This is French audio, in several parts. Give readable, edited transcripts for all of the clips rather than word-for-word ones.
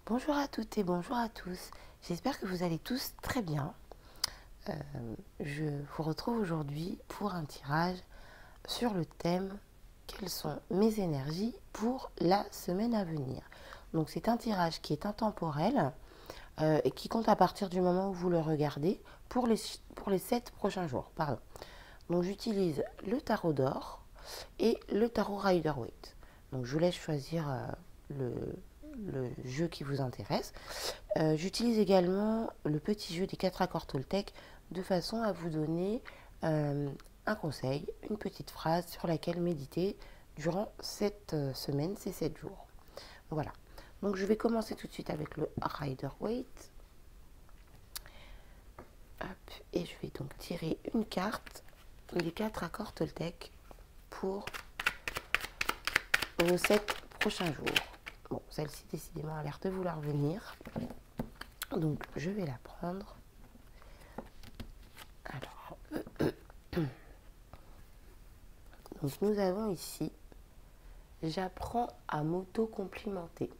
Bonjour à toutes et bonjour à tous. J'espère que vous allez tous très bien. Je vous retrouve aujourd'hui pour un tirage sur le thème quelles sont mes énergies pour la semaine à venir. Donc c'est un tirage qui est intemporel et qui compte à partir du moment où vous le regardez pour les 7 prochains jours. Pardon. Donc j'utilise le tarot d'or et le tarot Rider-Waite. Donc je vous laisse choisir le jeu qui vous intéresse. J'utilise également le petit jeu des 4 accords Toltec de façon à vous donner un conseil, une petite phrase sur laquelle méditer durant cette semaine, ces 7 jours. Voilà. Donc je vais commencer tout de suite avec le Rider-Waite. Et je vais donc tirer une carte des 4 accords Toltec pour vos 7 prochains jours. Bon, celle-ci décidément a l'air de vouloir venir. Donc je vais la prendre. Alors, donc nous avons ici j'apprends à m'auto-complimenter.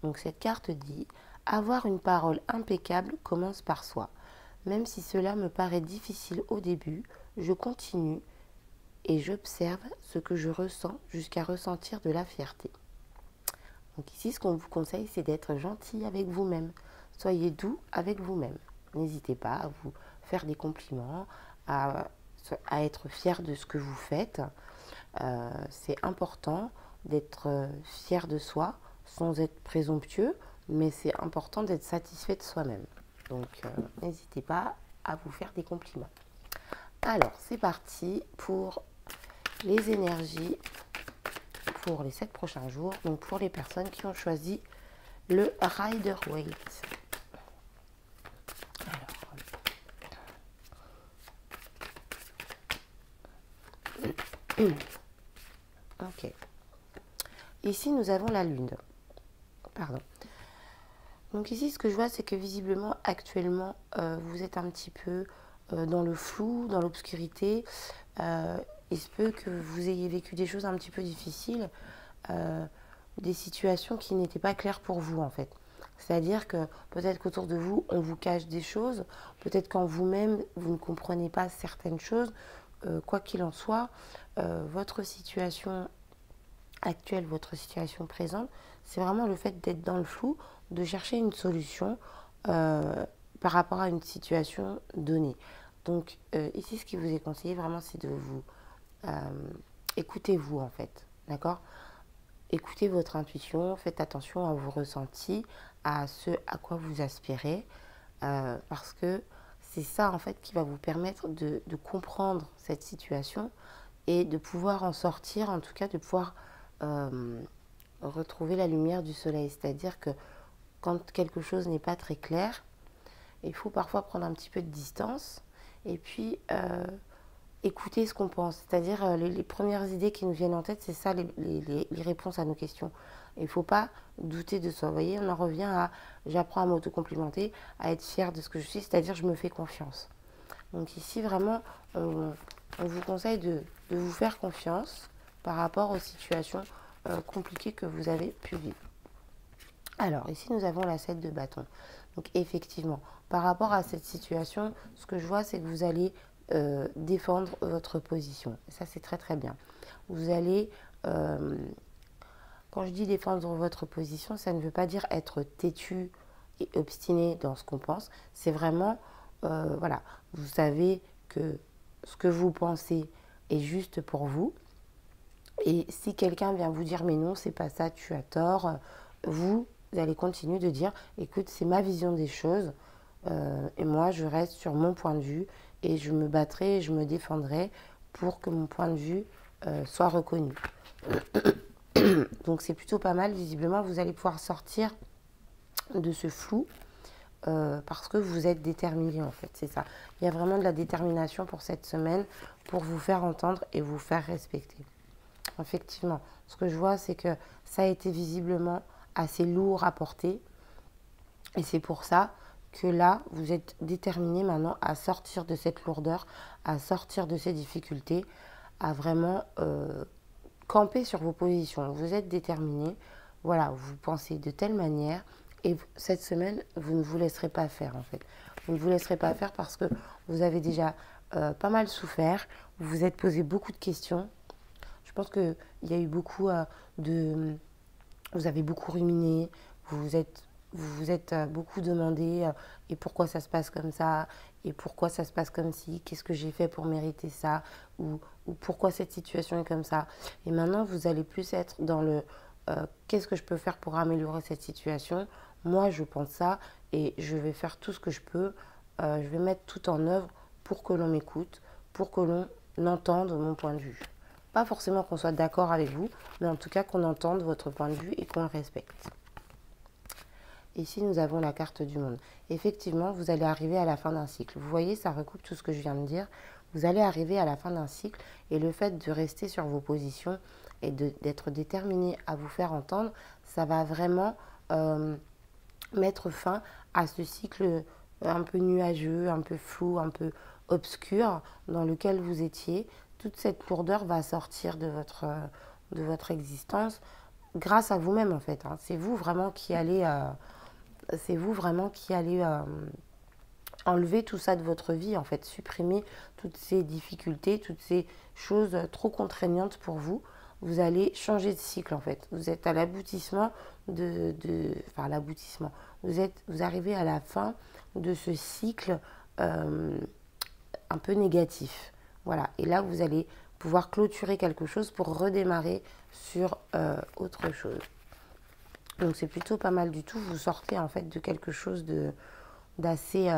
Donc cette carte dit avoir une parole impeccable commence par soi. Même si cela me paraît difficile au début, je continue et j'observe ce que je ressens jusqu'à ressentir de la fierté. Donc ici, ce qu'on vous conseille, c'est d'être gentil avec vous-même. Soyez doux avec vous-même. N'hésitez pas à vous faire des compliments, à être fier de ce que vous faites. C'est important d'être fier de soi sans être présomptueux, mais c'est important d'être satisfait de soi-même. Donc n'hésitez pas à vous faire des compliments. Alors, c'est parti pour les énergies pour les 7 prochains jours, donc pour les personnes qui ont choisi le Rider-Waite. Ok. Ici, nous avons la Lune. Pardon. Donc ici, ce que je vois, c'est que visiblement, actuellement, vous êtes un petit peu dans le flou, dans l'obscurité. Il se peut que vous ayez vécu des choses un petit peu difficiles, des situations qui n'étaient pas claires pour vous, en fait. C'est-à-dire que peut-être qu'autour de vous, on vous cache des choses. Peut-être qu'en vous-même, vous ne comprenez pas certaines choses. Quoi qu'il en soit, votre situation actuelle, votre situation présente, c'est vraiment le fait d'être dans le flou, de chercher une solution par rapport à une situation donnée. Donc ici, ce qui vous est conseillé vraiment, c'est de vous écoutez-vous en fait, d'accord? Écoutez votre intuition, faites attention à vos ressentis, à ce à quoi vous aspirez, parce que c'est ça en fait qui va vous permettre de comprendre cette situation et de pouvoir en sortir, en tout cas de pouvoir retrouver la lumière du soleil. C'est-à-dire que quand quelque chose n'est pas très clair, il faut parfois prendre un petit peu de distance et puis écouter ce qu'on pense. C'est-à-dire les premières idées qui nous viennent en tête, c'est ça les réponses à nos questions. Il ne faut pas douter de soi. Vous voyez, on en revient à j'apprends à m'auto-complimenter, à être fière de ce que je suis, c'est-à-dire je me fais confiance. Donc ici, vraiment, on vous conseille de vous faire confiance par rapport aux situations compliquées que vous avez pu vivre. Alors, ici, nous avons la 7 de bâton. Donc, effectivement, par rapport à cette situation, ce que je vois, c'est que vous allez défendre votre position. Et ça, c'est très, très bien. Vous allez, quand je dis défendre votre position, ça ne veut pas dire être têtu et obstiné dans ce qu'on pense. C'est vraiment, voilà, vous savez que ce que vous pensez est juste pour vous. Et si quelqu'un vient vous dire mais non, c'est pas ça, tu as tort, vous allez continuer de dire écoute, c'est ma vision des choses et moi je reste sur mon point de vue et je me battrai et je me défendrai pour que mon point de vue soit reconnu. Donc c'est plutôt pas mal, visiblement vous allez pouvoir sortir de ce flou parce que vous êtes déterminé en fait, c'est ça. Il y a vraiment de la détermination pour cette semaine pour vous faire entendre et vous faire respecter. Effectivement, ce que je vois, c'est que ça a été visiblement assez lourd à porter. Et c'est pour ça que là, vous êtes déterminé maintenant à sortir de cette lourdeur, à sortir de ces difficultés, à vraiment camper sur vos positions. Vous êtes déterminé, voilà, vous pensez de telle manière et cette semaine, vous ne vous laisserez pas faire en fait. Vous ne vous laisserez pas faire parce que vous avez déjà pas mal souffert, vous vous êtes posé beaucoup de questions. Je pense qu'il y a eu beaucoup de... Vous avez beaucoup ruminé, vous vous êtes beaucoup demandé et pourquoi ça se passe comme ça, et pourquoi ça se passe comme ci, qu'est-ce que j'ai fait pour mériter ça, ou pourquoi cette situation est comme ça. Et maintenant, vous allez plus être dans le qu'est-ce que je peux faire pour améliorer cette situation. Moi, je pense ça et je vais faire tout ce que je peux. Je vais mettre tout en œuvre pour que l'on m'écoute, pour que l'on entende mon point de vue. Pas forcément qu'on soit d'accord avec vous, mais en tout cas qu'on entende votre point de vue et qu'on le respecte. Ici, nous avons la carte du monde. Effectivement, vous allez arriver à la fin d'un cycle. Vous voyez, ça recoupe tout ce que je viens de dire. Vous allez arriver à la fin d'un cycle et le fait de rester sur vos positions et d'être déterminé à vous faire entendre, ça va vraiment mettre fin à ce cycle un peu nuageux, un peu flou, un peu obscur dans lequel vous étiez. Toute cette lourdeur va sortir de votre existence grâce à vous-même en fait. Hein. C'est vous vraiment qui allez enlever tout ça de votre vie, en fait, supprimer toutes ces difficultés, toutes ces choses trop contraignantes pour vous. Vous allez changer de cycle, en fait. Vous êtes à l'aboutissement enfin, l'aboutissement. Vous arrivez à la fin de ce cycle un peu négatif. Voilà. Et là, vous allez pouvoir clôturer quelque chose pour redémarrer sur autre chose. Donc c'est plutôt pas mal du tout. Vous sortez en fait de quelque chose d'assez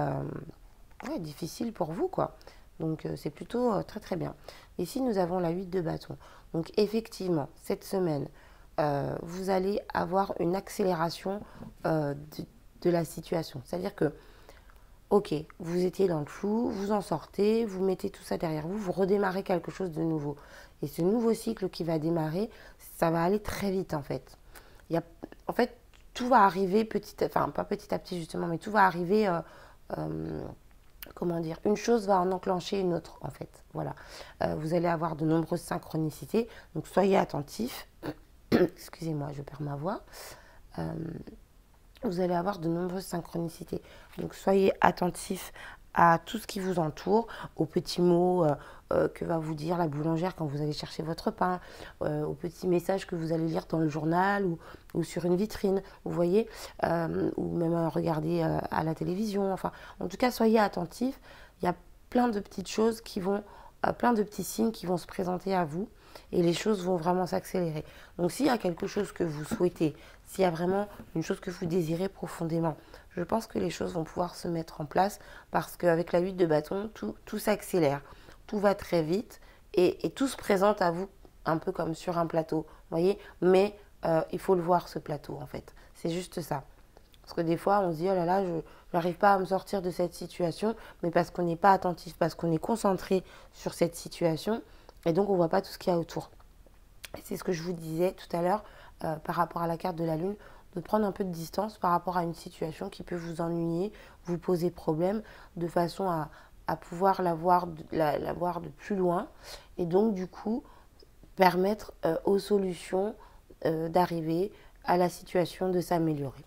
difficile pour vous, quoi. Donc c'est plutôt très très bien. Ici nous avons la 8 de bâton. Donc effectivement, cette semaine, vous allez avoir une accélération de la situation. C'est-à-dire que, ok, vous étiez dans le flou, vous en sortez, vous mettez tout ça derrière vous, vous redémarrez quelque chose de nouveau. Et ce nouveau cycle qui va démarrer, ça va aller très vite en fait. En fait, tout va arriver enfin pas petit à petit justement, mais tout va arriver, comment dire, une chose va en enclencher une autre en fait. Voilà. Vous allez avoir de nombreuses synchronicités, donc soyez attentifs. Excusez-moi, je perds ma voix. Vous allez avoir de nombreuses synchronicités, donc soyez attentifs à tout ce qui vous entoure, aux petits mots que va vous dire la boulangère quand vous allez chercher votre pain, aux petits messages que vous allez lire dans le journal ou sur une vitrine, vous voyez, ou même regarder à la télévision. Enfin, en tout cas, soyez attentifs. Il y a plein de petites choses plein de petits signes qui vont se présenter à vous et les choses vont vraiment s'accélérer. Donc, s'il y a quelque chose que vous souhaitez, s'il y a vraiment une chose que vous désirez profondément, je pense que les choses vont pouvoir se mettre en place parce qu'avec la 8 de bâton, tout s'accélère, tout va très vite et tout se présente à vous un peu comme sur un plateau, voyez. Mais il faut le voir ce plateau en fait, c'est juste ça. Parce que des fois on se dit oh là là, je n'arrive pas à me sortir de cette situation, mais parce qu'on n'est pas attentif, parce qu'on est concentré sur cette situation et donc on ne voit pas tout ce qu'il y a autour. C'est ce que je vous disais tout à l'heure par rapport à la carte de la lune, de prendre un peu de distance par rapport à une situation qui peut vous ennuyer, vous poser problème, de façon à pouvoir la voir de plus loin et donc du coup permettre aux solutions d'arriver à la situation, de s'améliorer.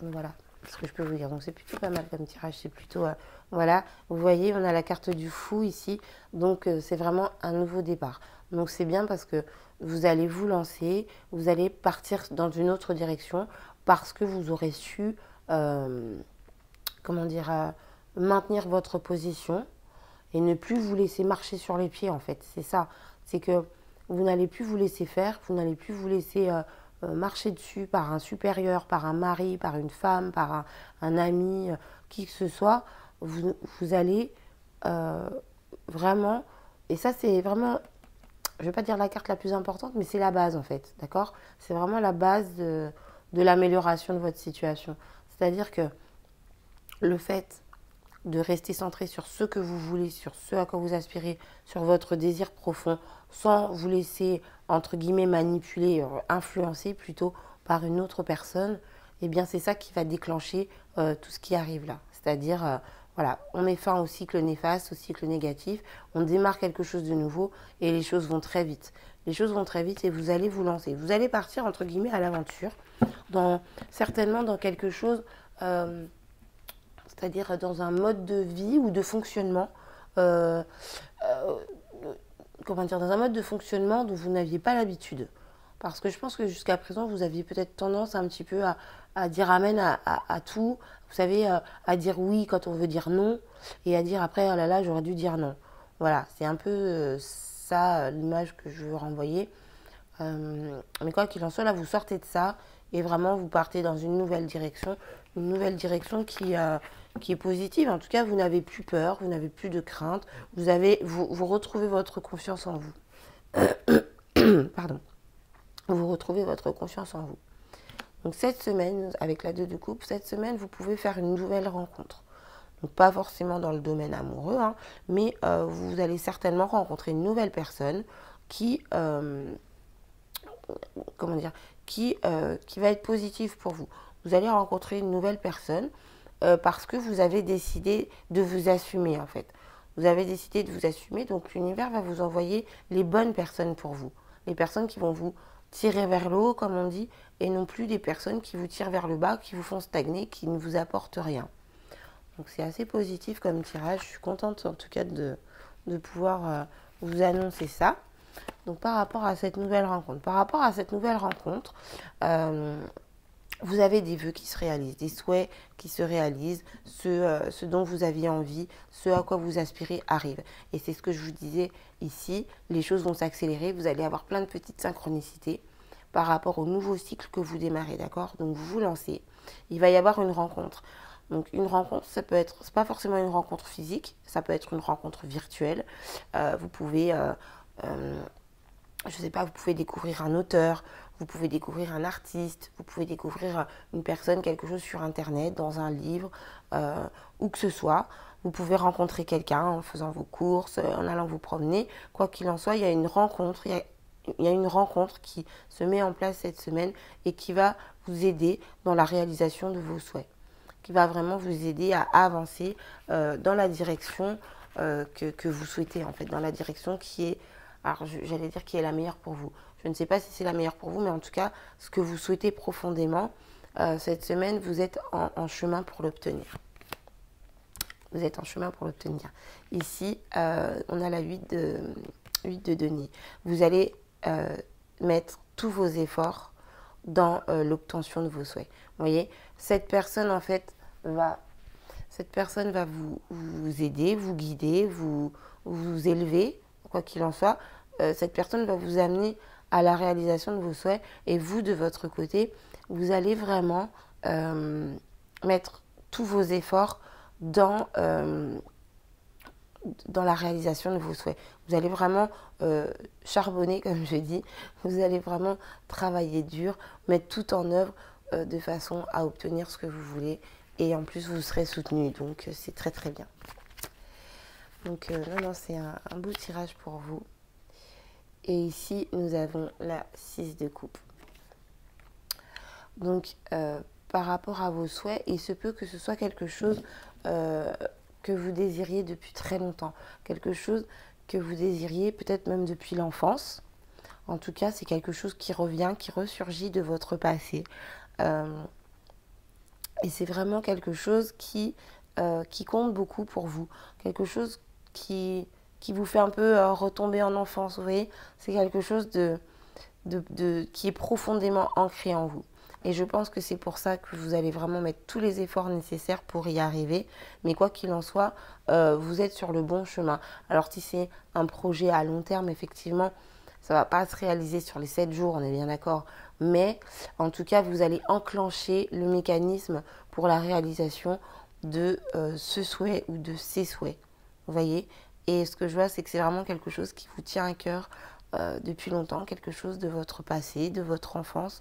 Voilà ce que je peux vous dire. Donc c'est plutôt pas mal comme tirage, c'est plutôt voilà, vous voyez on a la carte du fou ici, donc c'est vraiment un nouveau départ. Donc c'est bien parce que vous allez vous lancer, vous allez partir dans une autre direction parce que vous aurez su comment dire maintenir votre position et ne plus vous laisser marcher sur les pieds en fait. C'est ça, c'est que vous n'allez plus vous laisser faire, vous n'allez plus vous laisser marcher dessus par un supérieur, par un mari, par une femme, par un ami, qui que ce soit. Vous allez vraiment, et ça c'est vraiment, je ne vais pas dire la carte la plus importante, mais c'est la base en fait, d'accord? C'est vraiment la base de l'amélioration de votre situation. C'est-à-dire que le fait de rester centré sur ce que vous voulez, sur ce à quoi vous aspirez, sur votre désir profond, sans vous laisser, entre guillemets, manipuler, influencer plutôt par une autre personne, eh bien c'est ça qui va déclencher tout ce qui arrive là. C'est-à-dire, voilà, on met fin au cycle néfaste, au cycle négatif, on démarre quelque chose de nouveau et les choses vont très vite. Les choses vont très vite et vous allez vous lancer. Vous allez partir, entre guillemets, à l'aventure, certainement dans quelque chose, c'est-à-dire dans un mode de vie ou de fonctionnement, euh, euh, comment dire, dans un mode de fonctionnement dont vous n'aviez pas l'habitude. Parce que je pense que jusqu'à présent, vous aviez peut-être tendance un petit peu à dire amen à tout. Vous savez, à dire oui quand on veut dire non. Et à dire après, oh là là, j'aurais dû dire non. Voilà, c'est un peu ça l'image que je veux renvoyer. Mais quoi qu'il en soit, là, vous sortez de ça. Et vraiment, vous partez dans une nouvelle direction. Une nouvelle direction qui est positive. En tout cas, vous n'avez plus peur, vous n'avez plus de crainte. Vous retrouvez votre confiance en vous. Pardon. Vous retrouvez votre confiance en vous. Donc cette semaine, avec la 2 de coupe, cette semaine, vous pouvez faire une nouvelle rencontre. Donc pas forcément dans le domaine amoureux, hein, mais vous allez certainement rencontrer une nouvelle personne qui, comment dire, qui va être positive pour vous. Vous allez rencontrer une nouvelle personne parce que vous avez décidé de vous assumer en fait. Vous avez décidé de vous assumer, donc l'univers va vous envoyer les bonnes personnes pour vous. Les personnes qui vont vous tirer vers le haut, comme on dit, et non plus des personnes qui vous tirent vers le bas, qui vous font stagner, qui ne vous apportent rien. Donc c'est assez positif comme tirage. Je suis contente en tout cas de pouvoir vous annoncer ça. Donc par rapport à cette nouvelle rencontre, vous avez des vœux qui se réalisent, des souhaits qui se réalisent, ce dont vous aviez envie, ce à quoi vous aspirez arrive. Et c'est ce que je vous disais ici, les choses vont s'accélérer, vous allez avoir plein de petites synchronicités par rapport au nouveau cycle que vous démarrez, d'accord? Donc vous vous lancez, il va y avoir une rencontre. Donc une rencontre, c'est pas forcément une rencontre physique, ça peut être une rencontre virtuelle. Vous pouvez, je sais pas, vous pouvez découvrir un auteur, vous pouvez découvrir un artiste, vous pouvez découvrir une personne, quelque chose sur Internet, dans un livre, où que ce soit. Vous pouvez rencontrer quelqu'un en faisant vos courses, en allant vous promener. Quoi qu'il en soit, il y a une rencontre, il y a une rencontre qui se met en place cette semaine et qui va vous aider dans la réalisation de vos souhaits, qui va vraiment vous aider à avancer dans la direction que vous souhaitez, en fait, dans la direction qui est, alors j'allais dire qui est la meilleure pour vous. Je ne sais pas si c'est la meilleure pour vous, mais en tout cas, ce que vous souhaitez profondément, cette semaine, vous êtes en chemin pour l'obtenir. Vous êtes en chemin pour l'obtenir. Ici, on a la 8 de denier. Vous allez mettre tous vos efforts dans l'obtention de vos souhaits. Vous voyez, cette personne, en fait, va vous aider, vous guider, vous élever, quoi qu'il en soit. Cette personne va vous amener à la réalisation de vos souhaits et vous, de votre côté, vous allez vraiment mettre tous vos efforts dans la réalisation de vos souhaits. Vous allez vraiment charbonner, comme je dis. Vous allez vraiment travailler dur, mettre tout en œuvre de façon à obtenir ce que vous voulez. Et en plus, vous serez soutenu. Donc, c'est très, très bien. Donc, non, c'est un beau tirage pour vous. Et ici, nous avons la 6 de coupe. Donc, par rapport à vos souhaits, il se peut que ce soit quelque chose que vous désiriez depuis très longtemps. Quelque chose que vous désiriez peut-être même depuis l'enfance. En tout cas, c'est quelque chose qui revient, qui ressurgit de votre passé. Et c'est vraiment quelque chose qui compte beaucoup pour vous. Quelque chose qui vous fait un peu retomber en enfance, vous voyez. C'est quelque chose qui est profondément ancré en vous. Et je pense que c'est pour ça que vous allez vraiment mettre tous les efforts nécessaires pour y arriver. Mais quoi qu'il en soit, vous êtes sur le bon chemin. Alors si c'est un projet à long terme, effectivement, ça ne va pas se réaliser sur les 7 jours, on est bien d'accord. Mais en tout cas, vous allez enclencher le mécanisme pour la réalisation de ce souhait ou de ces souhaits. Vous voyez? Et ce que je vois, c'est que c'est vraiment quelque chose qui vous tient à cœur depuis longtemps, quelque chose de votre passé, de votre enfance.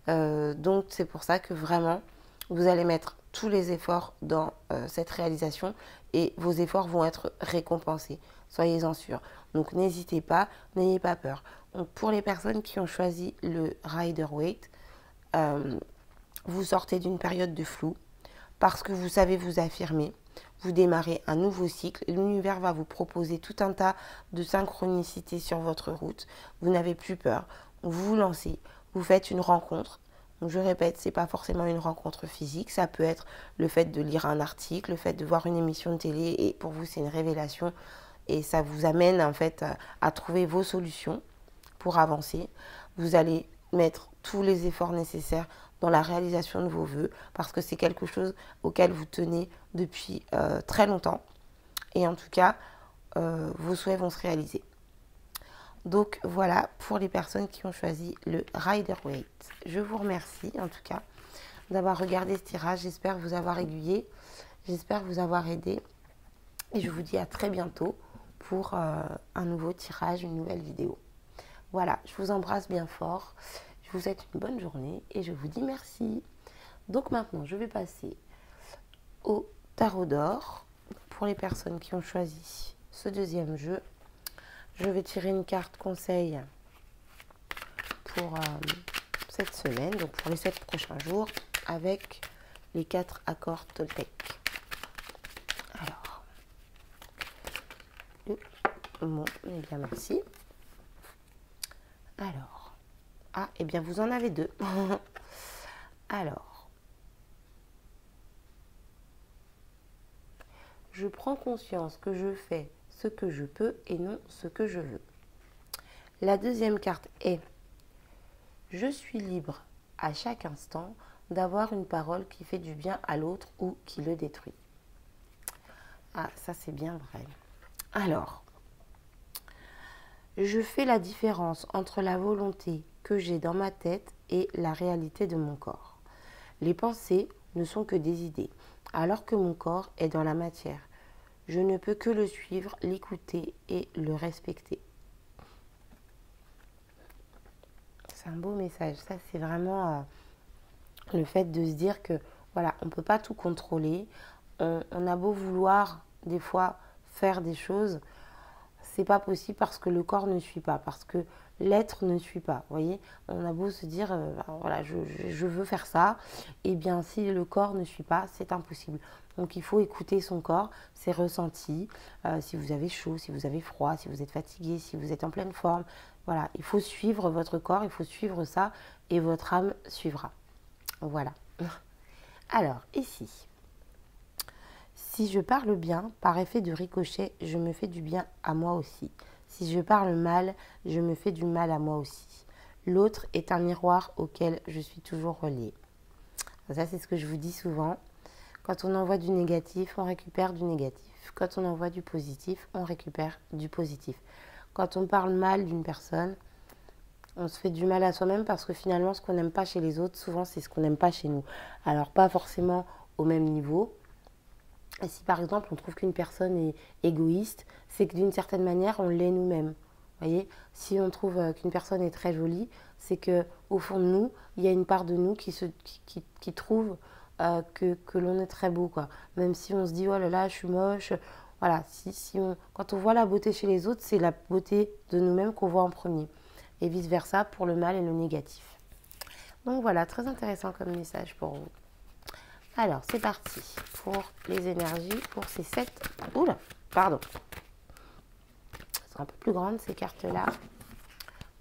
Donc c'est pour ça que vraiment, vous allez mettre tous les efforts dans cette réalisation et vos efforts vont être récompensés. Soyez-en sûrs. Donc n'hésitez pas, n'ayez pas peur. Donc, pour les personnes qui ont choisi le Rider-Waite, vous sortez d'une période de flou parce que vous savez vous affirmer. Vous démarrez un nouveau cycle. L'univers va vous proposer tout un tas de synchronicités sur votre route. Vous n'avez plus peur. Vous vous lancez. Vous faites une rencontre. Donc je répète, ce n'est pas forcément une rencontre physique. Ça peut être le fait de lire un article, le fait de voir une émission de télé. Et pour vous, c'est une révélation. Et ça vous amène en fait à trouver vos solutions pour avancer. Vous allez mettre tous les efforts nécessaires dans la réalisation de vos vœux parce que c'est quelque chose auquel vous tenez depuis très longtemps. Et en tout cas, vos souhaits vont se réaliser. Donc voilà pour les personnes qui ont choisi le Rider-Waite. Je vous remercie en tout cas d'avoir regardé ce tirage. J'espère vous avoir aiguillé, j'espère vous avoir aidé. Et je vous dis à très bientôt pour un nouveau tirage, une nouvelle vidéo. Voilà, je vous embrasse bien fort. Je vous souhaite une bonne journée et je vous dis merci. Donc maintenant, je vais passer au tarot d'or pour les personnes qui ont choisi ce deuxième jeu. Je vais tirer une carte conseil pour cette semaine, donc pour les 7 prochains jours, avec les 4 accords Toltec. Alors, bon, eh bien merci. Alors, ah, eh bien vous en avez 2. Alors, je prends conscience que je fais ce que je peux et non ce que je veux. La deuxième carte est je suis libre à chaque instant d'avoir une parole qui fait du bien à l'autre ou qui le détruit. Ah, ça c'est bien vrai. Alors, je fais la différence entre la volonté que j'ai dans ma tête et la réalité de mon corps. Les pensées ne sont que des idées, alors que mon corps est dans la matière. Je ne peux que le suivre, l'écouter et le respecter. C'est un beau message. Ça, c'est vraiment le fait de se dire que voilà, on ne peut pas tout contrôler. On a beau vouloir des fois faire des choses, c'est pas possible parce que le corps ne suit pas, parce que l'être ne suit pas. Vous voyez, on a beau se dire voilà, je veux faire ça, et bien si le corps ne suit pas, c'est impossible. Donc il faut écouter son corps, ses ressentis, si vous avez chaud, si vous avez froid, si vous êtes fatigué, si vous êtes en pleine forme. Voilà, il faut suivre votre corps, il faut suivre ça et votre âme suivra. Voilà. Alors, ici, si je parle bien, par effet de ricochet, je me fais du bien à moi aussi. Si je parle mal, je me fais du mal à moi aussi. L'autre est un miroir auquel je suis toujours reliée. Ça, c'est ce que je vous dis souvent. Quand on envoie du négatif, on récupère du négatif. Quand on envoie du positif, on récupère du positif. Quand on parle mal d'une personne, on se fait du mal à soi-même parce que finalement, ce qu'on n'aime pas chez les autres, souvent, c'est ce qu'on n'aime pas chez nous. Alors, pas forcément au même niveau. Et si par exemple, on trouve qu'une personne est égoïste, c'est que d'une certaine manière, on l'est nous-mêmes. Vous voyez, si on trouve qu'une personne est très jolie, c'est qu'au fond de nous, il y a une part de nous qui trouve que l'on est très beau, quoi. Même si on se dit, oh là là, je suis moche. Voilà, quand on voit la beauté chez les autres, c'est la beauté de nous-mêmes qu'on voit en premier. Et vice-versa pour le mal et le négatif. Donc voilà, très intéressant comme message pour vous. Alors, c'est parti pour les énergies, pour ces 7... Oula, pardon. Elles sont un peu plus grandes, ces cartes-là,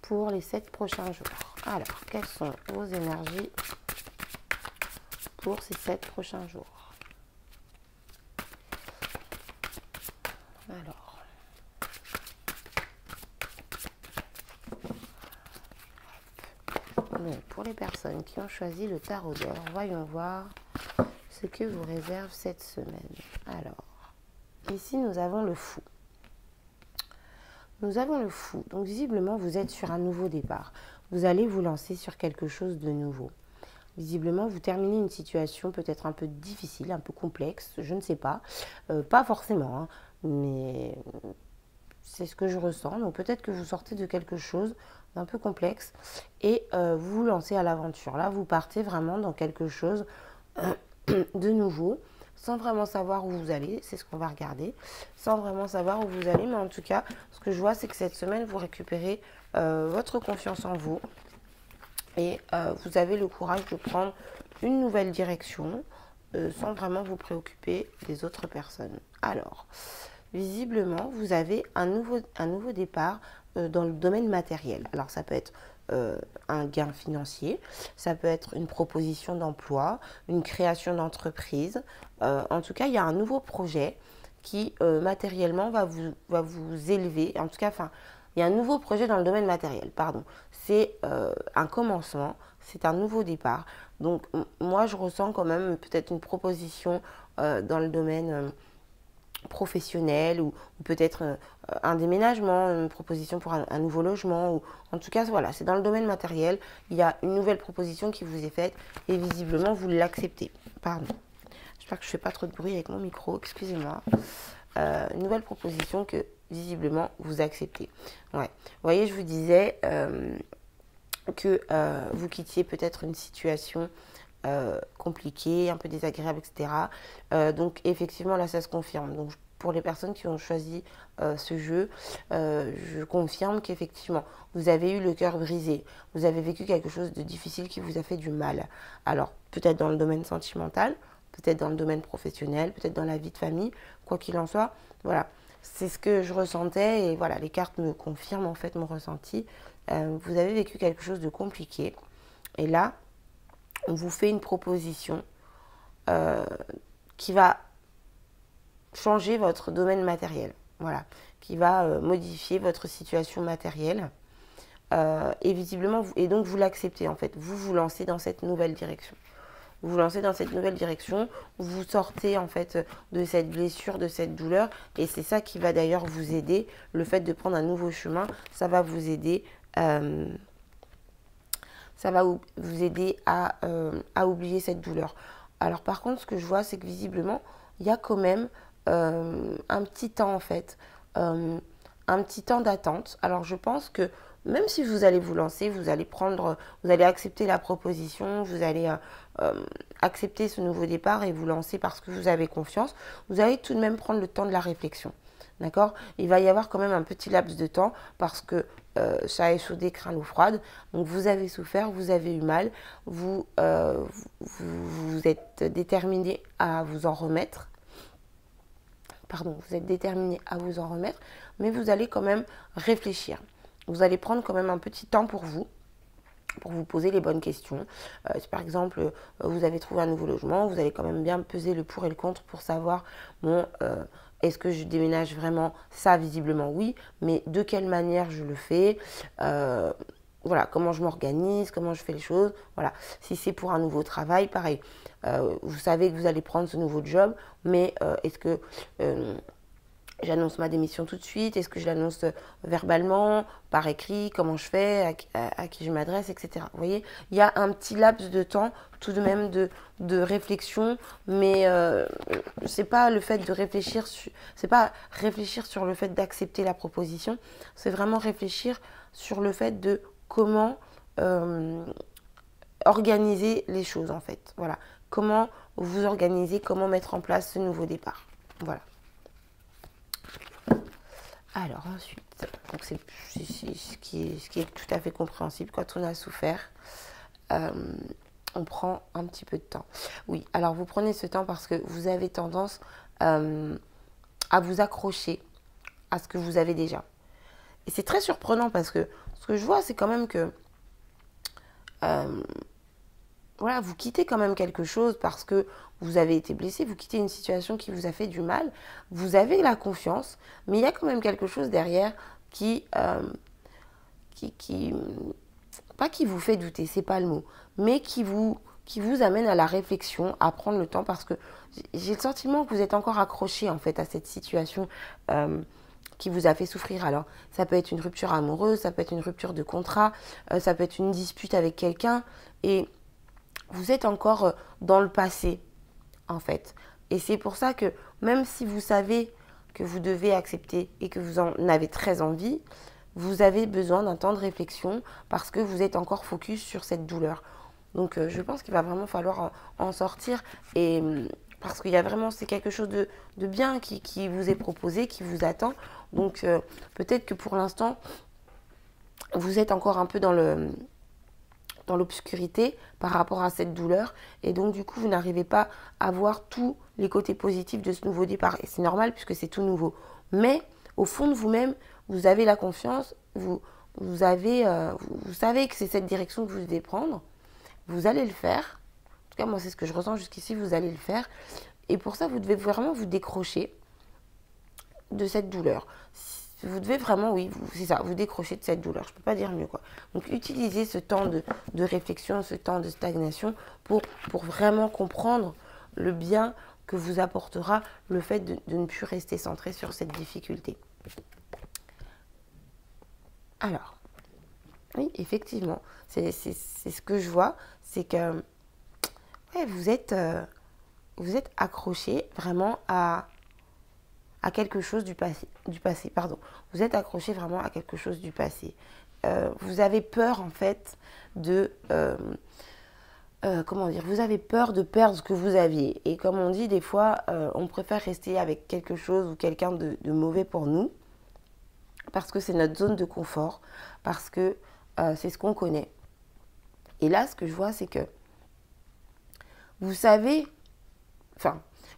pour les 7 prochains jours. Alors, quelles sont vos énergies pour ces 7 prochains jours? Alors, donc, pour les personnes qui ont choisi le tarot d'or, voyons voir ce que vous réserve cette semaine. Alors, ici, nous avons le fou. Nous avons le fou. Donc, visiblement, vous êtes sur un nouveau départ. Vous allez vous lancer sur quelque chose de nouveau. Visiblement, vous terminez une situation peut-être un peu difficile, un peu complexe, je ne sais pas. Pas forcément, hein, mais c'est ce que je ressens. Donc, peut-être que vous sortez de quelque chose d'un peu complexe et vous vous lancez à l'aventure. Là, vous partez vraiment dans quelque chose de nouveau, sans vraiment savoir où vous allez, c'est ce qu'on va regarder, sans vraiment savoir où vous allez, mais en tout cas, ce que je vois, c'est que cette semaine, vous récupérez votre confiance en vous et vous avez le courage de prendre une nouvelle direction, sans vraiment vous préoccuper des autres personnes. Alors, visiblement, vous avez un nouveau départ dans le domaine matériel. Alors, ça peut être un gain financier, ça peut être une proposition d'emploi, une création d'entreprise. En tout cas, il y a un nouveau projet qui matériellement va vous élever. En tout cas, il y a un nouveau projet dans le domaine matériel, pardon. C'est un commencement, c'est un nouveau départ. Donc, moi, je ressens quand même peut-être une proposition dans le domaine professionnel ou peut-être un déménagement, une proposition pour un nouveau logement. Ou, en tout cas, voilà, c'est dans le domaine matériel. Il y a une nouvelle proposition qui vous est faite et visiblement, vous l'acceptez. Pardon. J'espère que je ne fais pas trop de bruit avec mon micro, excusez-moi. Une nouvelle proposition que visiblement vous acceptez. Ouais. Vous voyez, je vous disais que vous quittiez peut-être une situation compliquée, un peu désagréable, etc. Donc effectivement, là, ça se confirme. Donc pour les personnes qui ont choisi ce jeu, je confirme qu'effectivement, vous avez eu le cœur brisé. Vous avez vécu quelque chose de difficile qui vous a fait du mal. Alors, peut-être dans le domaine sentimental, peut-être dans le domaine professionnel, peut-être dans la vie de famille, quoi qu'il en soit. Voilà, c'est ce que je ressentais et voilà, les cartes me confirment en fait mon ressenti. Vous avez vécu quelque chose de compliqué et là, on vous fait une proposition qui va changer votre domaine matériel, voilà, qui va modifier votre situation matérielle et visiblement, et donc vous l'acceptez en fait, vous vous lancez dans cette nouvelle direction. Vous vous lancez dans cette nouvelle direction, vous sortez en fait de cette blessure, de cette douleur et c'est ça qui va d'ailleurs vous aider, le fait de prendre un nouveau chemin, ça va vous aider à oublier cette douleur. Alors par contre, ce que je vois, c'est que visiblement, il y a quand même un petit temps en fait, un petit temps d'attente. Alors je pense que même si vous allez vous lancer, vous allez accepter la proposition, vous allez accepter ce nouveau départ et vous lancer parce que vous avez confiance, vous allez tout de même prendre le temps de la réflexion. D'accord? Il va y avoir quand même un petit laps de temps parce que ça a échaudé, craint l'eau froide. Donc vous avez souffert, vous avez eu mal, vous êtes déterminé à vous en remettre. Pardon, vous êtes déterminé à vous en remettre, mais vous allez quand même réfléchir. Vous allez prendre quand même un petit temps pour vous poser les bonnes questions. Si par exemple, vous avez trouvé un nouveau logement, vous allez quand même bien peser le pour et le contre pour savoir, bon, est-ce que je déménage vraiment? Ça, visiblement, oui, mais de quelle manière je le fais? Voilà, comment je m'organise, comment je fais les choses. Voilà, si c'est pour un nouveau travail, pareil. Vous savez que vous allez prendre ce nouveau job, mais est-ce que j'annonce ma démission tout de suite? Est-ce que je l'annonce verbalement, par écrit? Comment je fais? À qui je m'adresse, etc. Vous voyez, il y a un petit laps de temps tout de même de réflexion, mais c'est pas le fait de réfléchir, c'est pas réfléchir sur le fait d'accepter la proposition, c'est vraiment réfléchir sur le fait de comment organiser les choses en fait. Voilà, comment vous organiser, comment mettre en place ce nouveau départ. Voilà. Alors ensuite, donc c'est ce qui est tout à fait compréhensible quand on a souffert. On prend un petit peu de temps. Oui, alors vous prenez ce temps parce que vous avez tendance à vous accrocher à ce que vous avez déjà. Et c'est très surprenant parce que ce que je vois, c'est quand même que voilà, vous quittez quand même quelque chose parce que vous avez été blessé, vous quittez une situation qui vous a fait du mal, vous avez la confiance, mais il y a quand même quelque chose derrière pas qui vous fait douter, c'est pas le mot, mais qui vous amène à la réflexion, à prendre le temps parce que j'ai le sentiment que vous êtes encore accroché en fait à cette situation qui vous a fait souffrir. Alors, ça peut être une rupture amoureuse, ça peut être une rupture de contrat, ça peut être une dispute avec quelqu'un et vous êtes encore dans le passé, en fait. Et c'est pour ça que même si vous savez que vous devez accepter et que vous en avez très envie, vous avez besoin d'un temps de réflexion parce que vous êtes encore focus sur cette douleur. Donc, je pense qu'il va vraiment falloir en sortir et parce qu'il y a vraiment, c'est quelque chose de bien qui vous est proposé, qui vous attend. Donc, peut-être que pour l'instant, vous êtes encore un peu dans dans l'obscurité par rapport à cette douleur. Et donc, du coup, vous n'arrivez pas à voir tous les côtés positifs de ce nouveau départ. Et c'est normal puisque c'est tout nouveau. Mais au fond de vous-même, vous avez la confiance, vous savez que c'est cette direction que vous devez prendre. Vous allez le faire. En tout cas, moi, c'est ce que je ressens jusqu'ici, vous allez le faire. Et pour ça, vous devez vraiment vous décrocher de cette douleur. Vous devez vraiment, oui, c'est ça, vous décrocher de cette douleur. Je ne peux pas dire mieux, quoi. Donc, utilisez ce temps de réflexion, ce temps de stagnation pour vraiment comprendre le bien que vous apportera le fait de ne plus rester centré sur cette difficulté. Alors, oui, effectivement, c'est ce que je vois, c'est que ouais, vous êtes accroché vraiment à quelque chose du passé, pardon. Vous êtes accroché vraiment à quelque chose du passé. Vous avez peur, en fait, comment dire, vous avez peur de perdre ce que vous aviez. Et comme on dit, des fois, on préfère rester avec quelque chose ou quelqu'un de mauvais pour nous, parce que c'est notre zone de confort, parce que c'est ce qu'on connaît. Et là, ce que je vois, c'est que vous savez,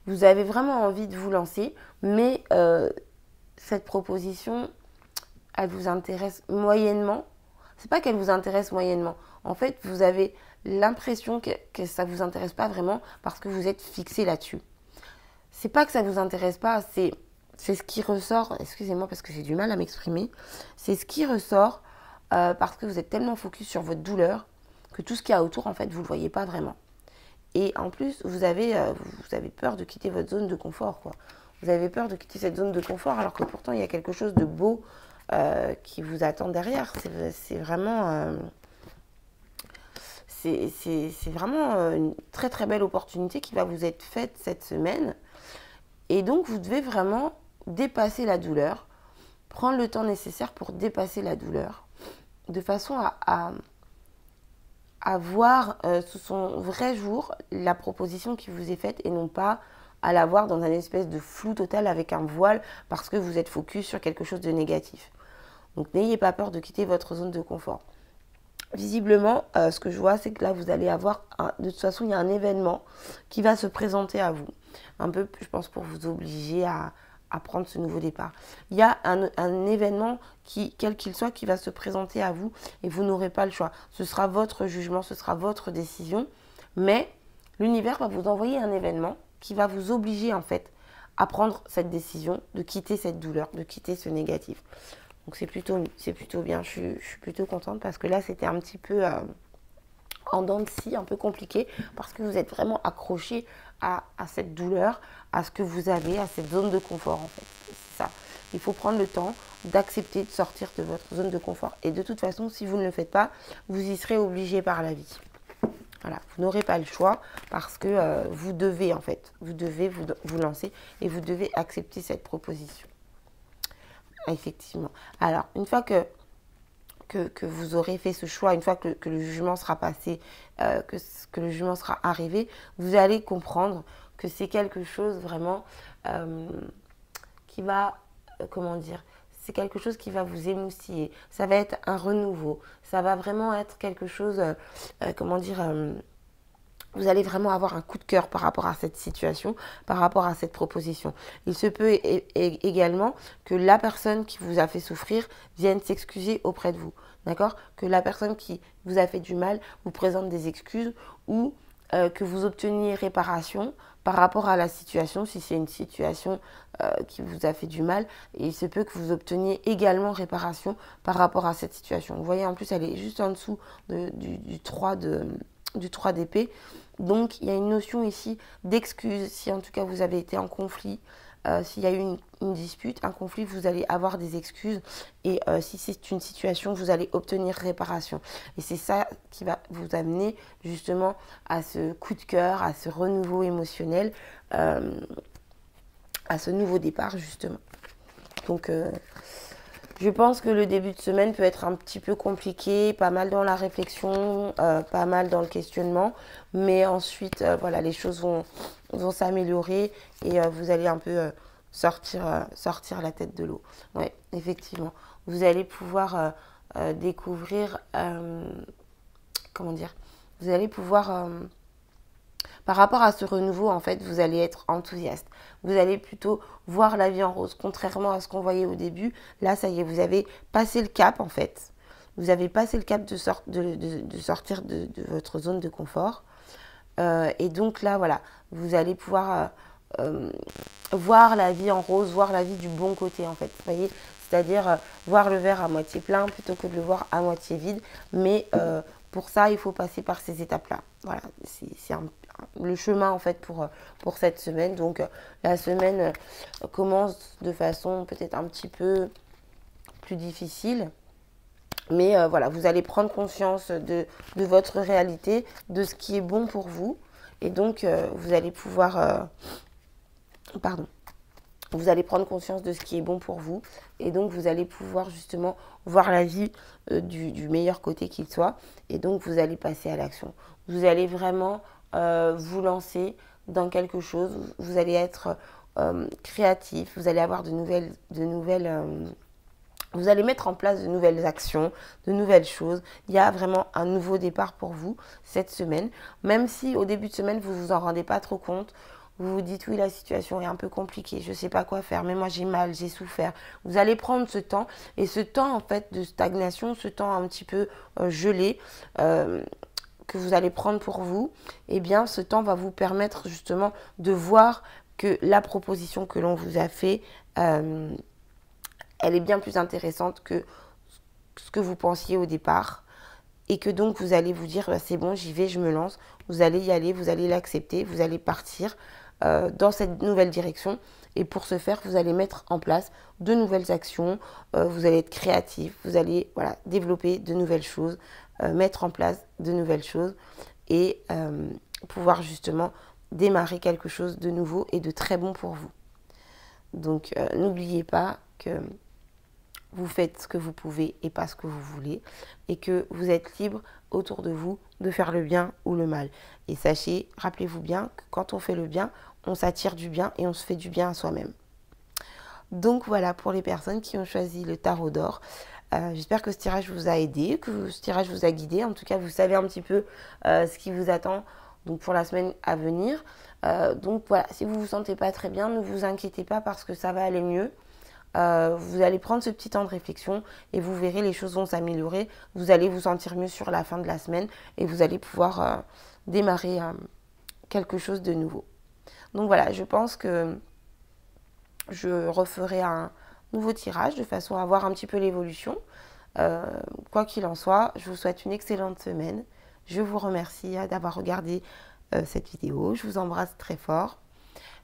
vous avez vraiment envie de vous lancer, mais cette proposition, elle vous intéresse moyennement. C'est pas qu'elle vous intéresse moyennement. En fait, vous avez l'impression que ça vous intéresse pas vraiment parce que vous êtes fixé là-dessus. C'est pas que ça vous intéresse pas, c'est ce qui ressort. Excusez-moi parce que j'ai du mal à m'exprimer. C'est ce qui ressort parce que vous êtes tellement focus sur votre douleur que tout ce qu'il y a autour, en fait, vous le voyez pas vraiment. Et en plus, vous avez peur de quitter votre zone de confort, quoi. Vous avez peur de quitter cette zone de confort alors que pourtant, il y a quelque chose de beau qui vous attend derrière. C'est vraiment, une très très belle opportunité qui va vous être faite cette semaine. Et donc, vous devez vraiment dépasser la douleur, prendre le temps nécessaire pour dépasser la douleur, de façon à voir sous son vrai jour la proposition qui vous est faite et non pas à la voir dans un espèce de flou total avec un voile parce que vous êtes focus sur quelque chose de négatif. Donc n'ayez pas peur de quitter votre zone de confort. Visiblement, ce que je vois, c'est que là, vous allez avoir, de toute façon, il y a un événement qui va se présenter à vous. Un peu, je pense, pour vous obliger à prendre ce nouveau départ. Il y a un événement, quel qu'il soit, qui va se présenter à vous et vous n'aurez pas le choix. Ce sera votre jugement, ce sera votre décision, mais l'univers va vous envoyer un événement qui va vous obliger, en fait, à prendre cette décision de quitter cette douleur, de quitter ce négatif. Donc c'est plutôt bien, je suis plutôt contente parce que là c'était un petit peu en dents de scie, un peu compliqué parce que vous êtes vraiment accroché à cette douleur, à ce que vous avez, à cette zone de confort en fait. C'est ça. Il faut prendre le temps d'accepter de sortir de votre zone de confort. Et de toute façon, si vous ne le faites pas, vous y serez obligé par la vie. Voilà, vous n'aurez pas le choix parce que vous devez en fait, vous devez vous lancer et vous devez accepter cette proposition. Effectivement. Alors, une fois que vous aurez fait ce choix, une fois que le jugement sera passé, que le jugement sera arrivé, vous allez comprendre que c'est quelque chose vraiment qui va, comment dire, c'est quelque chose qui va vous émoustiller. Ça va être un renouveau. Ça va vraiment être quelque chose, comment dire, vous allez vraiment avoir un coup de cœur par rapport à cette situation, par rapport à cette proposition. Il se peut également que la personne qui vous a fait souffrir vienne s'excuser auprès de vous. D'accord ? Que la personne qui vous a fait du mal vous présente des excuses ou que vous obteniez réparation par rapport à la situation, si c'est une situation qui vous a fait du mal. Et il se peut que vous obteniez également réparation par rapport à cette situation. Vous voyez, en plus, elle est juste en dessous du 3 d'épée. Donc, il y a une notion ici d'excuse. Si en tout cas vous avez été en conflit, s'il y a eu une dispute, un conflit, vous allez avoir des excuses. Et si c'est une situation, vous allez obtenir réparation. Et c'est ça qui va vous amener justement à ce coup de cœur, à ce renouveau émotionnel, à ce nouveau départ justement. Donc, je pense que le début de semaine peut être un petit peu compliqué, pas mal dans la réflexion, pas mal dans le questionnement. Mais ensuite, voilà, les choses vont s'améliorer et vous allez un peu sortir la tête de l'eau. Oui, effectivement. Vous allez pouvoir découvrir comment dire, vous allez pouvoir, par rapport à ce renouveau, en fait, vous allez être enthousiaste. Vous allez plutôt voir la vie en rose, contrairement à ce qu'on voyait au début. Là, ça y est, vous avez passé le cap, en fait. Vous avez passé le cap de sortir de votre zone de confort. Et donc là, voilà, vous allez pouvoir voir la vie en rose, voir la vie du bon côté, en fait. Vous voyez, c'est-à-dire voir le verre à moitié plein plutôt que de le voir à moitié vide. Mais pour ça, il faut passer par ces étapes-là. Voilà, c'est le chemin, en fait, pour cette semaine. Donc, la semaine commence de façon peut-être un petit peu plus difficile. Mais voilà, vous allez prendre conscience de votre réalité, de ce qui est bon pour vous. Et donc, vous allez pouvoir... Vous allez prendre conscience de ce qui est bon pour vous. Et donc, vous allez pouvoir justement voir la vie du meilleur côté qu'il soit. Et donc, vous allez passer à l'action. Vous allez vraiment vous lancer dans quelque chose. Vous allez être créatif. Vous allez avoir vous allez mettre en place de nouvelles actions, de nouvelles choses. Il y a vraiment un nouveau départ pour vous cette semaine. Même si au début de semaine, vous ne vous en rendez pas trop compte. Vous vous dites, oui, la situation est un peu compliquée, je ne sais pas quoi faire, mais moi j'ai mal, j'ai souffert. Vous allez prendre ce temps, et ce temps en fait de stagnation, ce temps un petit peu gelé, que vous allez prendre pour vous, eh bien ce temps va vous permettre justement de voir que la proposition que l'on vous a fait, elle est bien plus intéressante que ce que vous pensiez au départ. Et que donc vous allez vous dire, bah, c'est bon, j'y vais, je me lance. Vous allez y aller, vous allez l'accepter, vous allez partir dans cette nouvelle direction. Et pour ce faire, vous allez mettre en place de nouvelles actions. Vous allez être créatif, vous allez développer de nouvelles choses, mettre en place de nouvelles choses et pouvoir justement démarrer quelque chose de nouveau et de très bon pour vous. Donc n'oubliez pas que vous faites ce que vous pouvez et pas ce que vous voulez, et que vous êtes libre autour de vous de faire le bien ou le mal. Et sachez, rappelez-vous bien que quand on fait le bien, on s'attire du bien et on se fait du bien à soi-même. Donc voilà pour les personnes qui ont choisi le tarot d'or. J'espère que ce tirage vous a aidé, que ce tirage vous a guidé. En tout cas, vous savez un petit peu ce qui vous attend donc pour la semaine à venir. Donc voilà, si vous ne vous sentez pas très bien, ne vous inquiétez pas parce que ça va aller mieux. Vous allez prendre ce petit temps de réflexion et vous verrez, les choses vont s'améliorer. Vous allez vous sentir mieux sur la fin de la semaine et vous allez pouvoir démarrer quelque chose de nouveau. Donc voilà, je pense que je referai un nouveau tirage de façon à voir un petit peu l'évolution. Quoi qu'il en soit, je vous souhaite une excellente semaine. Je vous remercie d'avoir regardé cette vidéo. Je vous embrasse très fort.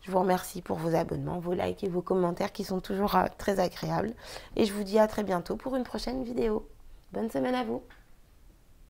Je vous remercie pour vos abonnements, vos likes et vos commentaires qui sont toujours très agréables. Et je vous dis à très bientôt pour une prochaine vidéo. Bonne semaine à vous!